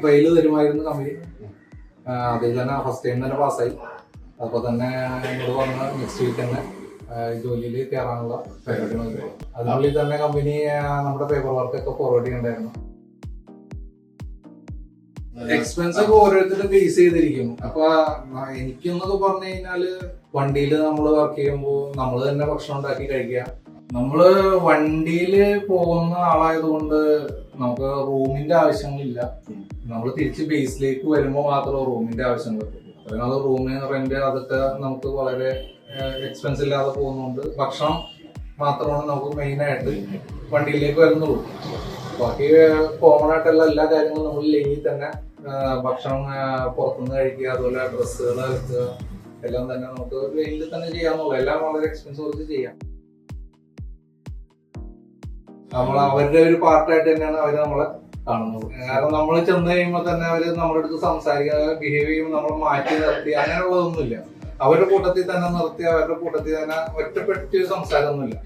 Trail തരുമായിരുന്നു company. അതിൽ തന്നെ ഫസ്റ്റ് ടൈം തന്നെ പാസ്സായി. അപ്പോൾ തന്നെ എന്നോട് പറഞ്ഞ നെക്സ്റ്റ് വീക്ക് തന്നെ ജോലിയിൽ കയറാനുള്ള പരിപാടി നോക്കി. അതിനുള്ളിൽ തന്നെ കമ്പനി നമ്മുടെ പേപ്പർ വർക്കൊക്കെ ഫോർവേഡ് ചെയ്യണ്ടായിരുന്നു. എക്സ്പെൻസ് ഒക്കെ ഓരോരുത്തരും ഫേസ് ചെയ്തിരിക്കും. അപ്പൊ എനിക്കെന്നൊക്കെ പറഞ്ഞു കഴിഞ്ഞാല് വണ്ടിയിൽ നമ്മൾ വർക്ക് ചെയ്യുമ്പോൾ നമ്മൾ തന്നെ ഭക്ഷണം ഉണ്ടാക്കി കഴിക്കുക. നമ്മള് വണ്ടിയില് പോകുന്ന ആളായതുകൊണ്ട് നമുക്ക് റൂമിന്റെ ആവശ്യങ്ങളില്ല. നമ്മൾ തിരിച്ച് ബേസിലേക്ക് വരുമ്പോൾ മാത്രമേ റൂമിന്റെ ആവശ്യങ്ങളുള്ളൂ. അത് റൂമിന് റെന്റ് അതൊക്കെ നമുക്ക് വളരെ എക്സ്പെൻസ് ഇല്ലാതെ പോകുന്നുണ്ട്. ഭക്ഷണം മാത്രമാണ് നമുക്ക് മെയിൻ ആയിട്ട് വണ്ടിയിലേക്ക് വരുന്നുള്ളൂ. ബാക്കി കോമൺ ആയിട്ടുള്ള എല്ലാ കാര്യങ്ങളും നമ്മൾ ലെയിൽ തന്നെ ഭക്ഷണം പുറത്തുനിന്ന് കഴിക്കുക, അതുപോലെ ഡ്രസ്സുകൾ എടുക്കുക, എല്ലാം തന്നെ നമുക്ക് ലെയിൽ തന്നെ ചെയ്യാന്നുള്ളൂ. എല്ലാം വളരെ എക്സ്പെൻസ് കൊടുത്ത് ചെയ്യാം. നമ്മൾ അവരുടെ ഒരു പാർട്ടായിട്ട് തന്നെയാണ് അവര് നമ്മളെ കാണുന്നത്. കാരണം നമ്മൾ ചെന്ന് കഴിയുമ്പോൾ തന്നെ അവര് നമ്മുടെ അടുത്ത് സംസാരിക്കുക, ബിഹേവ് ചെയ്യുമ്പോൾ നമ്മൾ മാറ്റി നിർത്തി അങ്ങനെയുള്ളതൊന്നുമില്ല. അവരുടെ കൂട്ടത്തിൽ തന്നെ നിർത്തി അവരുടെ കൂട്ടത്തിൽ തന്നെ ഒറ്റപ്പെട്ട് സംസാരമൊന്നുമില്ല.